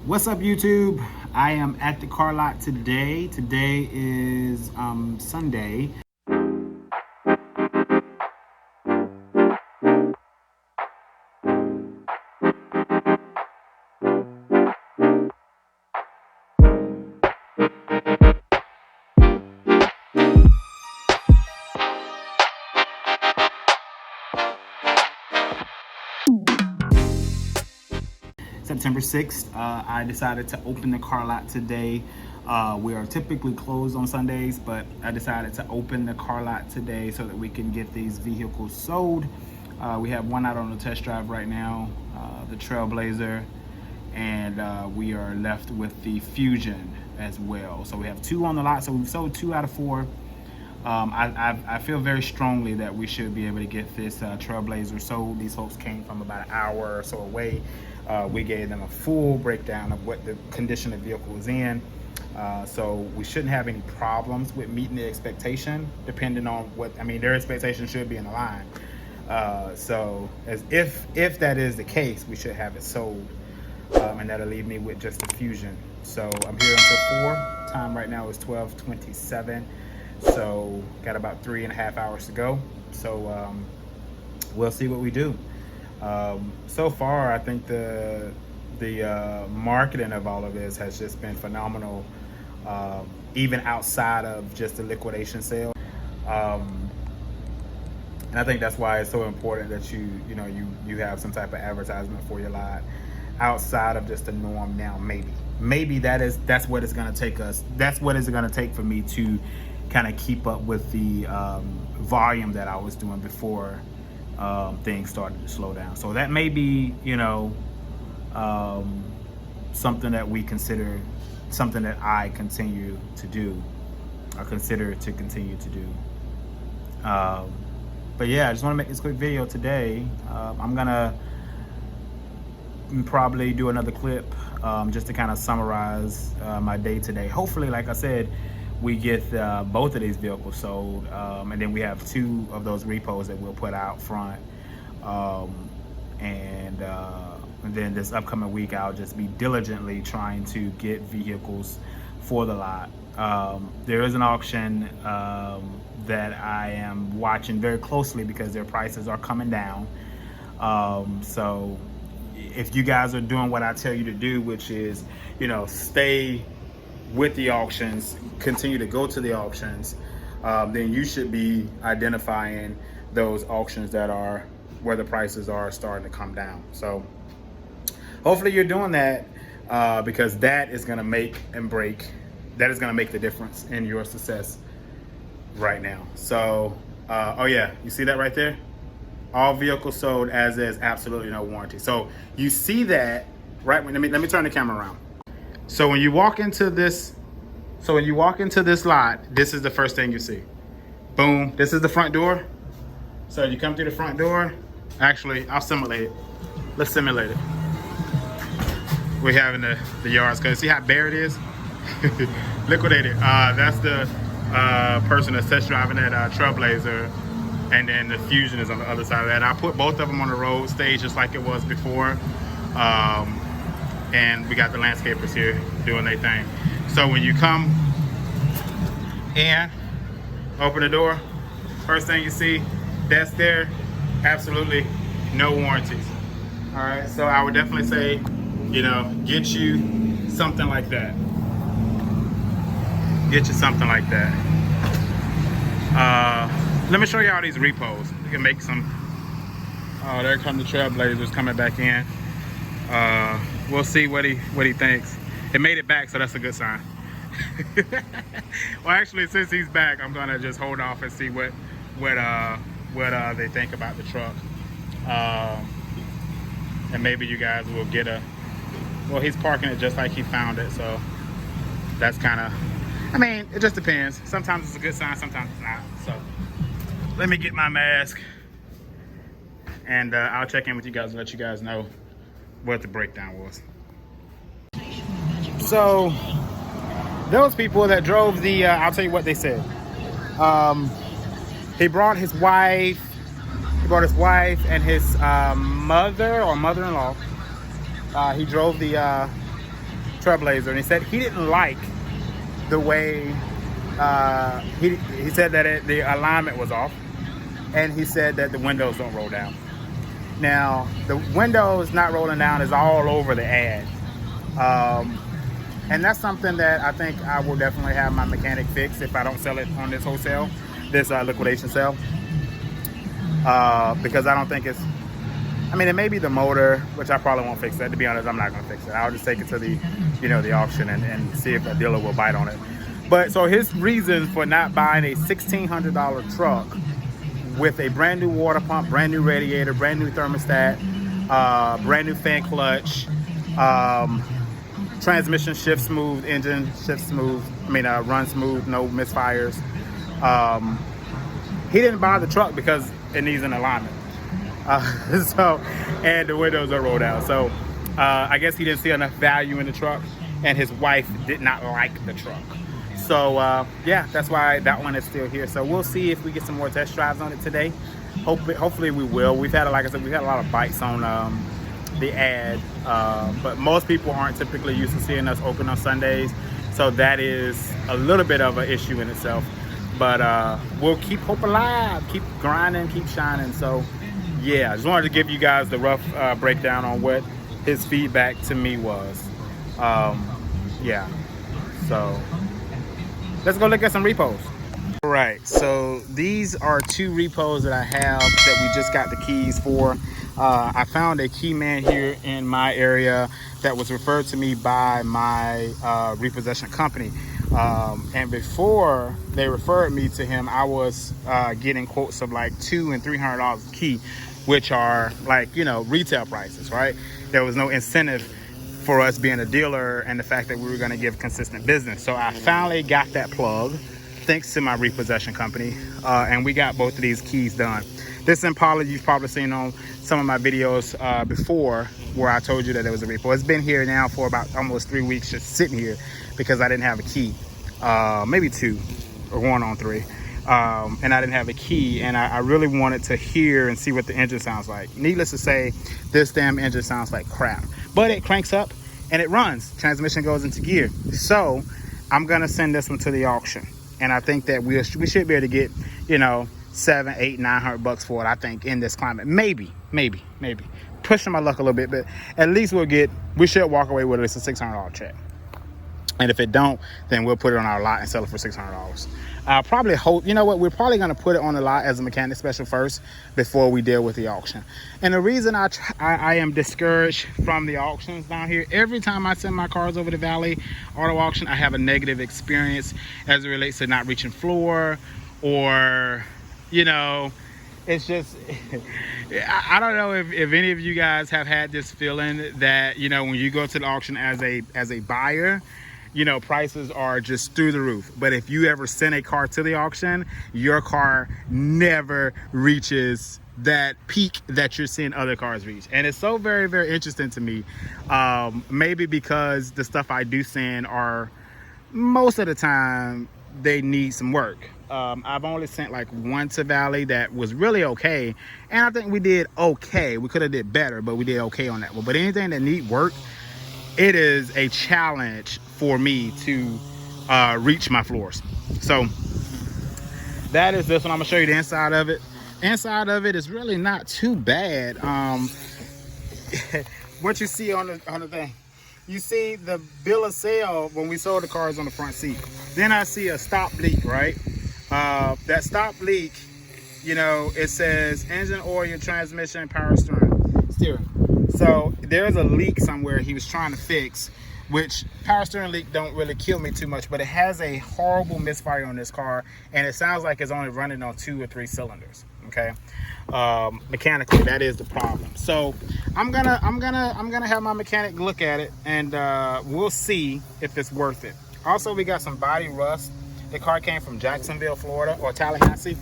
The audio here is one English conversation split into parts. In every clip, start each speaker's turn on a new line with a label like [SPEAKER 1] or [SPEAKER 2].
[SPEAKER 1] What's up, YouTube? I am at the car lot today. Today is Sunday. September 6th, I decided to open the car lot today. We are typically closed on Sundays, but I decided to open the car lot today so that we can get these vehicles sold. We have one out on the test drive right now, the Trailblazer, and we are left with the Fusion as well. So we have two on the lot, so we've sold 2 out of 4. I feel very strongly that we should be able to get this Trailblazer sold. These folks came from about an hour or so away. We gave them a full breakdown of what the condition the vehicle was in. So we shouldn't have any problems with meeting the expectation, depending on their expectation should be in the line. So as if that is the case, we should have it sold. And that'll leave me with just the Fusion. So I'm here until 4. Time right now is 12:27. So got about 3.5 hours to go. So we'll see what we do. So far, I think the marketing of all of this has just been phenomenal, even outside of just the liquidation sale. And I think that's why it's so important that you have some type of advertisement for your lot outside of just the norm. Now, maybe that's what it's going to take us. That's what it's going to take for me to kind of keep up with the volume that I was doing before things started to slow down. So that may be, something that we consider, something that I continue to do, or consider to continue to do. But yeah, I just want to make this quick video today. I'm gonna probably do another clip just to kind of summarize my day today. Hopefully, like I said, we get both of these vehicles sold, and then we have 2 of those repos that we'll put out front, and then this upcoming week I'll just be diligently trying to get vehicles for the lot. There is an auction that I am watching very closely because their prices are coming down. So if you guys are doing what I tell you to do, which is stay with the auctions, continue to go to the auctions, then you should be identifying those auctions that are where the prices are starting to come down. So hopefully you're doing that, because that is going to make and break, that is going to make the difference in your success right now. So oh yeah, you see that right there? All vehicles sold as is, absolutely no warranty. So you see that right when, let me turn the camera around. So when you walk into this lot, this is the first thing you see. Boom, this is the front door. So you come through the front door. Actually, I'll simulate it. Let's simulate it. We're having the yards, cause see how bare it is? Liquidated. That's the person that's test driving that Trailblazer, and then the Fusion is on the other side of that. I put both of them on the road stage just like it was before. And we got the landscapers here doing their thing. So when you come in, open the door, first thing you see, that's there, absolutely no warranties. All right, so I would definitely say, get you something like that. Get you something like that. Let me show you all these repos. We can make some. Oh, there come the Trailblazers coming back in. We'll see what he thinks. It made it back, so that's a good sign. Well, actually, since he's back, I'm gonna just hold off and see what they think about the truck. And maybe you guys will get well, he's parking it just like he found it, so that's kind of, it just depends. Sometimes it's a good sign, sometimes it's not. So let me get my mask, and I'll check in with you guys and let you guys know what the breakdown was. So those people that drove the I'll tell you what they said. He brought his wife and his mother or mother-in-law. He drove the Trailblazer, and he said he didn't like the way he said that the alignment was off, and he said that the windows don't roll down. Now, the windows not rolling down is all over the ad. And that's something that I think I will definitely have my mechanic fix if I don't sell it on this wholesale, this liquidation sale. Because I don't think it's, I mean, it may be the motor, which I probably won't fix that. To be honest, I'm not going to fix it. I'll just take it to the, the auction and see if a dealer will bite on it. But so his reason for not buying a $1,600 truck with a brand new water pump, brand new radiator, brand new thermostat, brand new fan clutch, transmission shift smooth, engine shift smooth, run smooth, no misfires. He didn't buy the truck because it needs an alignment. And the windows are rolled out. So I guess he didn't see enough value in the truck, and his wife did not like the truck. So yeah, that's why that one is still here. So we'll see if we get some more test drives on it today. Hopefully we will. We've had, like I said, we've had a lot of bites on the ad, but most people aren't typically used to seeing us open on Sundays, so that is a little bit of an issue in itself. But we'll keep hope alive, keep grinding, keep shining. So yeah, I just wanted to give you guys the rough breakdown on what his feedback to me was. Yeah, so let's go look at some repos. All right, so these are 2 repos that I have that we just got the keys for. I found a key man here in my area that was referred to me by my repossession company. And before they referred me to him, I was getting quotes of like $200 and $300 a key, which are like, retail prices, right? There was no incentive for us being a dealer and the fact that we were going to give consistent business. So I finally got that plug thanks to my repossession company, and we got both of these keys done. This Impala you've probably seen on some of my videos before, where I told you that it was a repo. It's been here now for about almost 3 weeks, just sitting here because I didn't have a key. Maybe 2 or going on 3. And I didn't have a key, and I really wanted to hear and see what the engine sounds like. Needless to say, this damn engine sounds like crap, but it cranks up and it runs. Transmission goes into gear. So I'm gonna send this one to the auction, and I think that we should be able to get, $700, $800, $900 for it. I think in this climate, maybe pushing my luck a little bit, but at least we should walk away with at least a $600 check. And if it don't, then we'll put it on our lot and sell it for $600. I'll probably hope, we're probably going to put it on the lot as a mechanic special first before we deal with the auction. And the reason I am discouraged from the auctions down here, every time I send my cars over to Valley Auto Auction, I have a negative experience as it relates to not reaching floor, or, it's just, I don't know if any of you guys have had this feeling that, when you go to the auction as a buyer, prices are just through the roof. But if you ever send a car to the auction, your car never reaches that peak that you're seeing other cars reach. And it's so very, very interesting to me. Maybe because the stuff I do send are, most of the time, they need some work. I've only sent like one to Valley that was really okay, and I think we did okay. We could have did better, but we did okay on that one. But anything that need work, it is a challenge for me to reach my floors. So that is this one. I'm gonna show you the inside of it. Inside of it is really not too bad. What you see on the thing, you see the bill of sale when we sold the cars on the front seat. Then I see a stop leak, right? That stop leak, it says engine oil, transmission, power steering. So there's a leak somewhere he was trying to fix, which power steering leak don't really kill me too much, but it has a horrible misfire on this car, and it sounds like it's only running on 2 or 3 cylinders. Okay, mechanically that is the problem. So I'm gonna have my mechanic look at it, and we'll see if it's worth it. Also, we got some body rust. The car came from Jacksonville, Florida, or Tallahassee,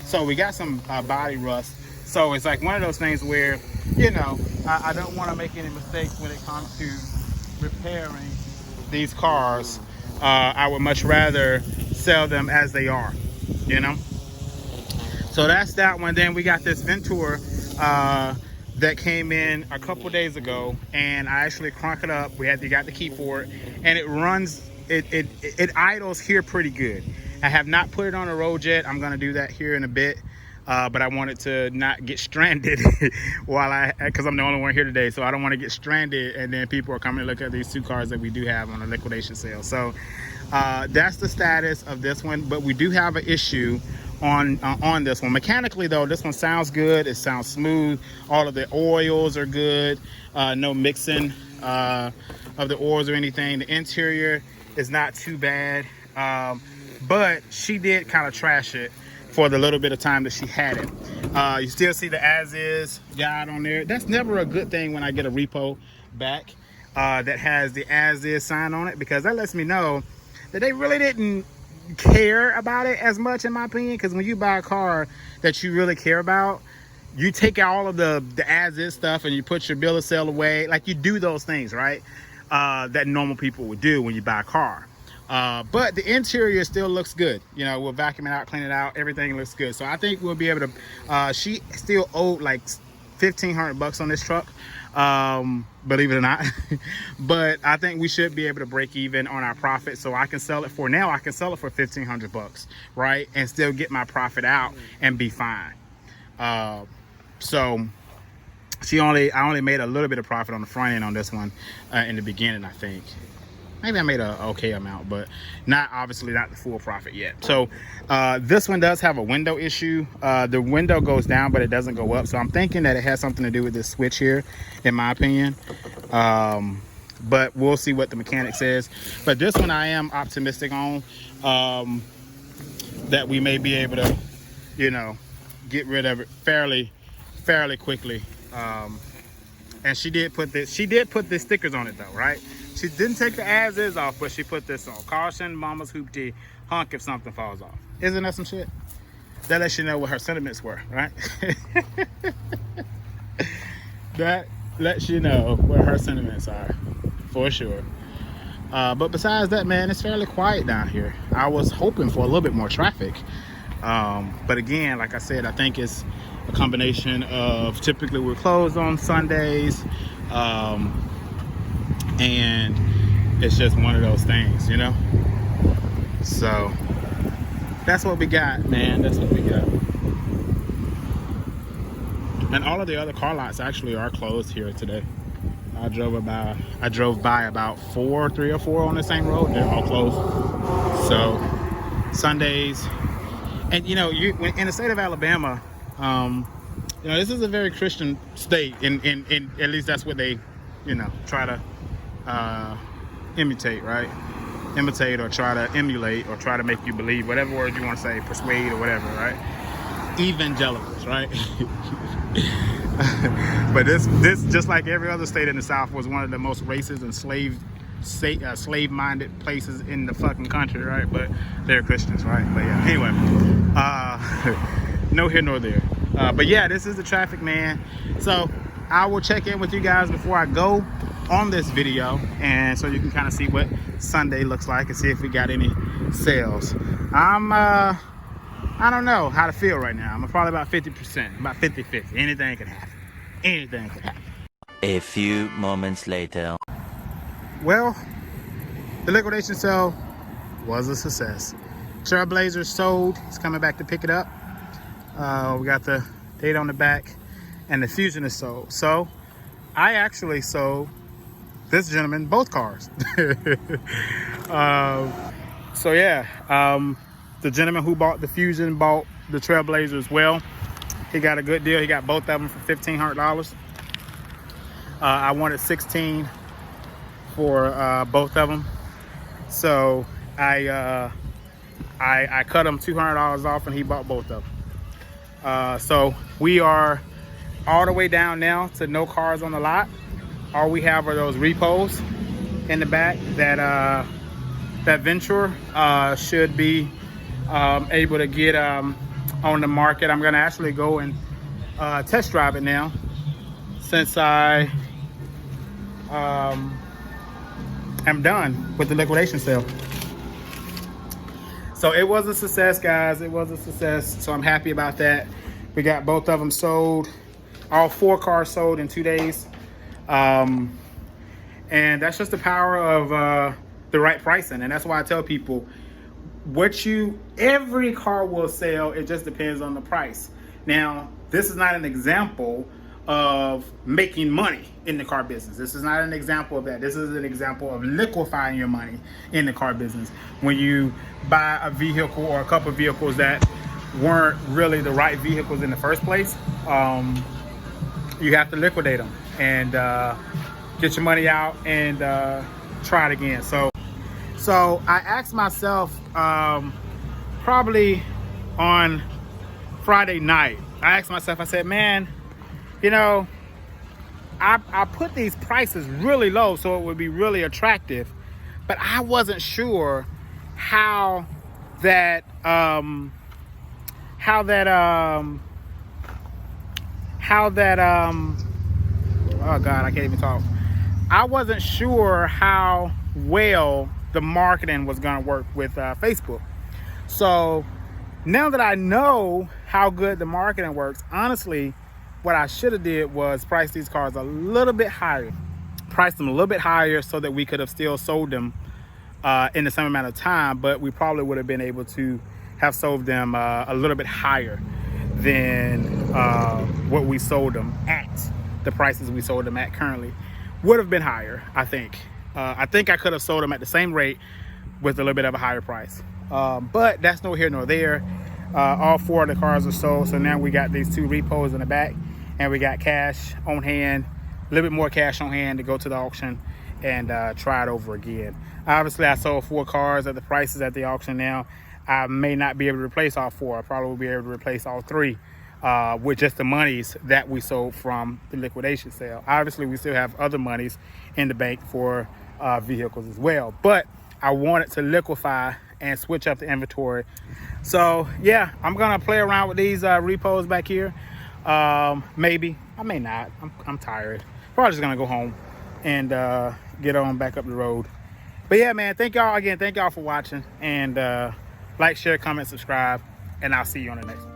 [SPEAKER 1] so we got some body rust. So it's like one of those things where, I don't want to make any mistakes when it comes to repairing these cars. I would much rather sell them as they are, So that's that one. Then we got this Ventura that came in a couple days ago, and I actually cranked it up. You got the key for it, and it runs. It idles here pretty good. I have not put it on the road yet. I'm gonna do that here in a bit, but I wanted to not get stranded because I'm the only one here today, so I don't want to get stranded and then people are coming to look at these 2 cars that we do have on a liquidation sale. So that's the status of this one, but we do have an issue on this one. Mechanically though, this one sounds good. It sounds smooth. All of the oils are good. No mixing of the oils or anything. The interior is not too bad, but she did kind of trash it for the little bit of time that she had it. You still see the as-is guide on there. That's never a good thing when I get a repo back that has the as-is sign on it, because that lets me know that they really didn't care about it as much, in my opinion. Because when you buy a car that you really care about, you take out all of the as-is stuff and you put your bill of sale away. Like, you do those things, right? That normal people would do when you buy a car. But the interior still looks good. You know, we'll vacuum it out, clean it out, everything looks good. So I think we'll be able to, she still owed like $1,500 on this truck, believe it or not. But I think we should be able to break even on our profit. So I can sell it for, now I can sell it for $1,500, right? And still get my profit out and be fine. So I only made a little bit of profit on the front end on this one in the beginning, I think. Maybe I made a okay amount, but obviously not the full profit yet. So this one does have a window issue. The window goes down, but it doesn't go up. So I'm thinking that it has something to do with this switch here, in my opinion. But we'll see what the mechanic says. But this one I am optimistic on, that we may be able to, you know, get rid of it fairly quickly. And she did put the stickers on it though, right? She didn't take the as-is off, but she put this on. Caution, mama's hoopty, honk if something falls off. Isn't that some shit? That lets you know what her sentiments were, right? That lets you know what her sentiments are, for sure. But besides that, man, it's fairly quiet down here. I was hoping for a little bit more traffic. But again, like I said, I think it's a combination of, typically we're closed on Sundays, and it's just one of those things, you know. So that's what we got, man. That's what we got. And all of the other car lots actually are closed here today. I drove by about 3 or 4 on the same road. They're all closed. So Sundays, and you know, in the state of Alabama, you know, this is a very Christian state, in at least that's what they, you know, try to imitate, right? Imitate, or try to emulate, or try to make you believe, whatever word you want to say, persuade or whatever, right? Evangelicals, right? But this just like every other state in the South, was one of the most racist and slave-minded places in the fucking country, right? But they're Christians, right? But yeah, anyway, no here nor there. But yeah, this is the traffic, man. So I will check in with you guys before I go on this video, and so you can kind of see what Sunday looks like and see if we got any sales. I don't know how to feel right now. I'm probably about 50%, about 50-50. Anything could happen. Anything could happen.
[SPEAKER 2] A few moments later.
[SPEAKER 1] Well, the liquidation sale was a success. Trailblazer sold. He's coming back to pick it up. We got the date on the back, and the Fusion is sold. So I actually sold this gentleman both cars. So yeah, the gentleman who bought the Fusion bought the Trailblazer as well. He got a good deal. He got both of them for $1,500. I wanted $1,600 for both of them, so I cut him $200 off, and he bought both of them. So we are all the way down now to no cars on the lot. All we have are those repos in the back. That Venture should be able to get on the market. I'm gonna actually go and test drive it now, since I am done with the liquidation sale. So it was a success, guys. It was a success. So I'm happy about that. We got both of them sold. All 4 cars sold in 2 days. And that's just the power of the right pricing. And that's why I tell people, every car will sell. It just depends on the price. Now, this is not an example of making money in the car business. This is not an example of that. This is an example of liquefying your money in the car business. When you buy a vehicle or a couple of vehicles that weren't really the right vehicles in the first place, you have to liquidate them and get your money out and try it again. So I asked myself probably on Friday night, I asked myself, I said, man, you know, I put these prices really low so it would be really attractive, but I wasn't sure how that oh God, I can't even talk. I wasn't sure how well the marketing was going to work with Facebook. So now that I know how good the marketing works, honestly, what I should have did was price these cars a little bit higher. Price them a little bit higher so that we could have still sold them in the same amount of time, but we probably would have been able to have sold them a little bit higher than what we sold them at. The prices we sold them at currently would have been higher, I think. I think I could have sold them at the same rate with a little bit of a higher price. But that's no here nor there. All 4 of the cars are sold, so now we got these 2 repos in the back, and we got cash on hand, a little bit more cash on hand to go to the auction and try it over again. Obviously, I sold 4 cars at the prices at the auction now. I may not be able to replace all 4. I probably will be able to replace all 3 with just the monies that we sold from the liquidation sale. Obviously, we still have other monies in the bank for vehicles as well, but I wanted to liquefy and switch up the inventory. So yeah, I'm gonna play around with these repos back here. Maybe, I may not. I'm tired. Probably just gonna go home and get on back up the road. But yeah, man, thank y'all again. Thank y'all for watching, and like, share, comment, subscribe, and I'll see you on the next one.